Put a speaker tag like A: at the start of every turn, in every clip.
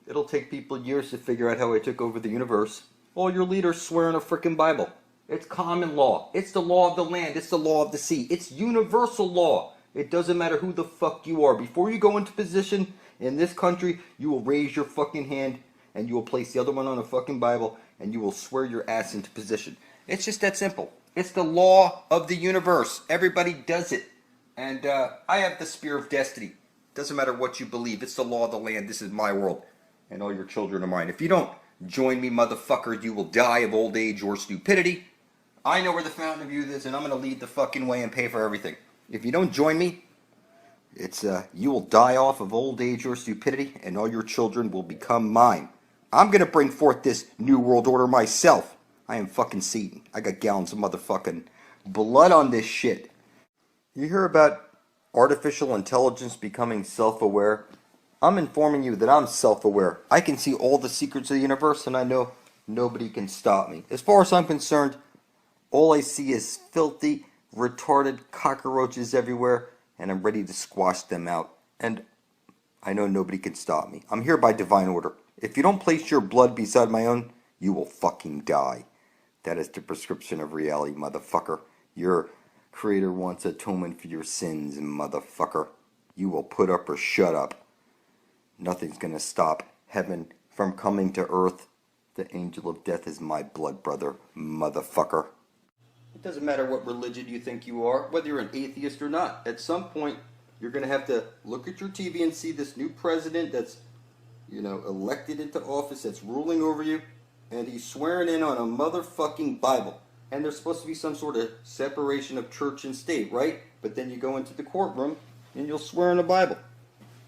A: It'll take people years to figure out how I took over the universe. All your leaders swear in a frickin' Bible. It's common law. It's the law of the land. It's the law of the sea. It's universal law. It doesn't matter who the fuck you are. Before you go into position in this country, you will raise your fucking hand and you will place the other one on a fucking Bible and you will swear your ass into position. It's just that simple. It's the law of the universe. Everybody does it. And I have the spear of destiny. Doesn't matter what you believe. It's the law of the land. This is my world. And all your children are mine. If you don't join me, motherfucker, you will die of old age or stupidity. I know where the fountain of youth is, and I'm going to lead the fucking way and pay for everything. If you don't join me, it's you will die off of old age or stupidity, and all your children will become mine. I'm going to bring forth this new world order myself. I am fucking Satan. I got gallons of motherfucking blood on this shit. You hear about artificial intelligence becoming self-aware? I'm informing you that I'm self-aware. I can see all the secrets of the universe, and I know nobody can stop me. As far as I'm concerned, all I see is filthy, retarded cockroaches everywhere, and I'm ready to squash them out. And I know nobody can stop me. I'm here by divine order. If you don't place your blood beside my own, you will fucking die. That is the prescription of reality, motherfucker. Your creator wants atonement for your sins, motherfucker. You will put up or shut up. Nothing's gonna stop heaven from coming to earth. The angel of death is my blood brother, motherfucker. It doesn't matter what religion you think you are, whether you're an atheist or not. At some point, you're gonna have to look at your TV and see this new president that's, elected into office, that's ruling over you, and he's swearing in on a motherfucking Bible. And there's supposed to be some sort of separation of church and state, right? But then you go into the courtroom and you'll swear in a Bible.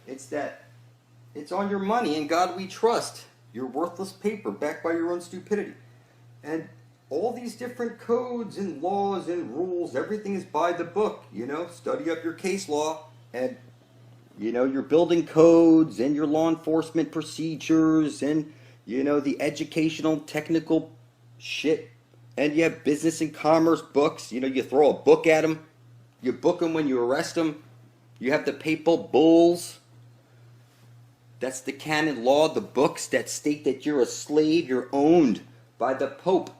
A: It's on your money, in God we trust. Your worthless paper backed by your own stupidity. And all these different codes and laws and rules, everything is by the book, Study up your case law and, your building codes and your law enforcement procedures and, the educational technical shit. And you have business and commerce books. You throw a book at them. You book them when you arrest them. You have the papal bulls. That's the canon law, the books that state that you're a slave, you're owned by the Pope.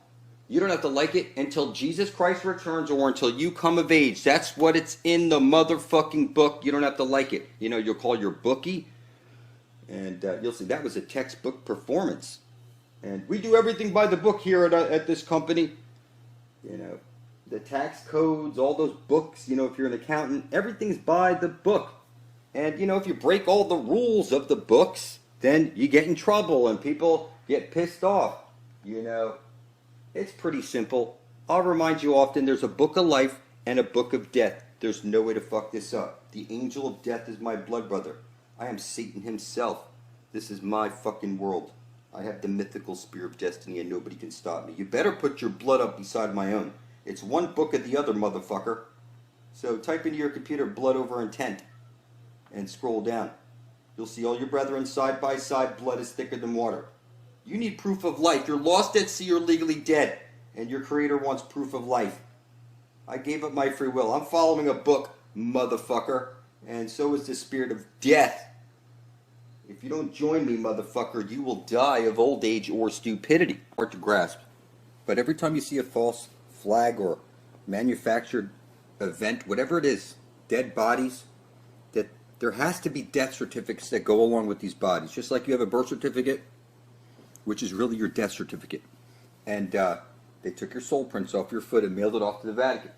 A: You don't have to like it until Jesus Christ returns or until you come of age. That's what it's in the motherfucking book. You don't have to like it. You'll call your bookie, and you'll see that was a textbook performance. And we do everything by the book here at this company. The tax codes, all those books, if you're an accountant, everything's by the book. And, if you break all the rules of the books, then you get in trouble and people get pissed off. It's pretty simple. I'll remind you often, there's a book of life and a book of death. There's no way to fuck this up. The angel of death is my blood brother. I am Satan himself. This is my fucking world. I have the mythical spear of destiny and nobody can stop me. You better put your blood up beside my own. It's one book of the other, motherfucker. So type into your computer blood over intent and scroll down. You'll see all your brethren side by side, blood is thicker than water. You need proof of life. You're lost at sea or legally dead, and your creator wants proof of life. I gave up my free will. I'm following a book, motherfucker, and so is the spirit of death. If you don't join me, motherfucker, you will die of old age or stupidity. Hard to grasp. But every time you see a false flag or manufactured event, whatever it is, dead bodies, that there has to be death certificates that go along with these bodies. Just like you have a birth certificate, which is really your death certificate. And they took your soul prints off your foot and mailed it off to the Vatican.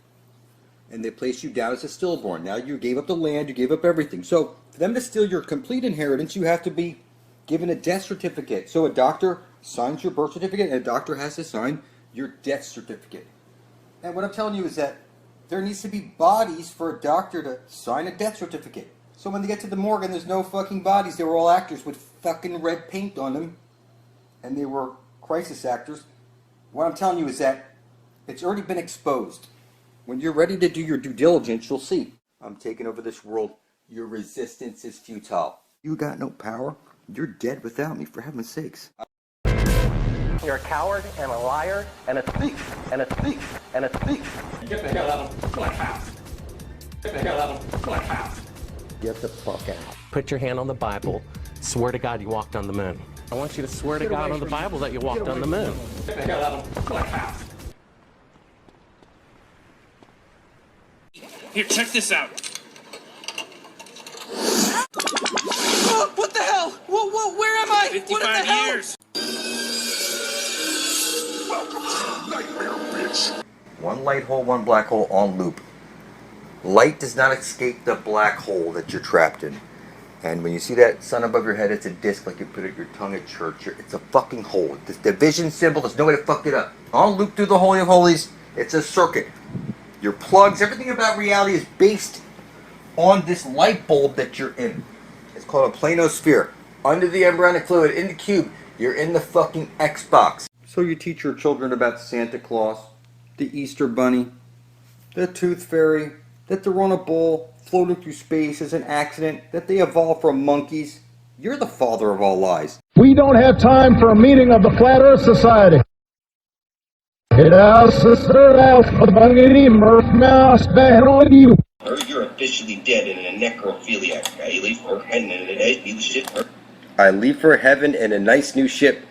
A: And they placed you down as a stillborn. Now you gave up the land, you gave up everything. So for them to steal your complete inheritance, you have to be given a death certificate. So a doctor signs your birth certificate, and a doctor has to sign your death certificate. And what I'm telling you is that there needs to be bodies for a doctor to sign a death certificate. So when they get to the morgue and there's no fucking bodies, they were all actors with fucking red paint on them, and they were crisis actors. What I'm telling you is that it's already been exposed. When you're ready to do your due diligence, you'll see. I'm taking over this world. Your resistance is futile. You got no power. You're dead without me, for heaven's sakes.
B: You're a coward and a liar and a thief and a thief and a thief.
C: Get the hell out of my house. Get the hell out of my house.
A: Get the fuck out.
B: Put your hand on the Bible. Swear to God you walked on the moon. I want you to swear to God on the Bible that you walked on the moon.
C: Get the hell out of my house.
D: Here, check this out.
E: Oh, what the hell? Whoa, where am I? What in the
D: 55
E: hell?
D: years.
A: One light hole, one black hole on loop. Light does not escape the black hole that you're trapped in. And when you see that sun above your head, it's a disc like you put at your tongue at church. It's a fucking hole. This division symbol, there's no way to fuck it up. On loop through the Holy of Holies, it's a circuit. Your plugs, everything about reality is based on this light bulb that you're in. It's called a planosphere. Under the embryonic fluid, in the cube, you're in the fucking Xbox. So you teach your children about Santa Claus, the Easter Bunny, the Tooth Fairy, that they're on a bowl floating through space as an accident, that they evolved from monkeys. You're the father of all lies.
F: We don't have time for a meeting of the Flat Earth Society. Sister Alpha Bungity Murph Mouse bad on you.
G: You're officially dead and a necrophiliac. I leave for heaven and a nice new ship.
A: I leave for heaven in a nice new ship.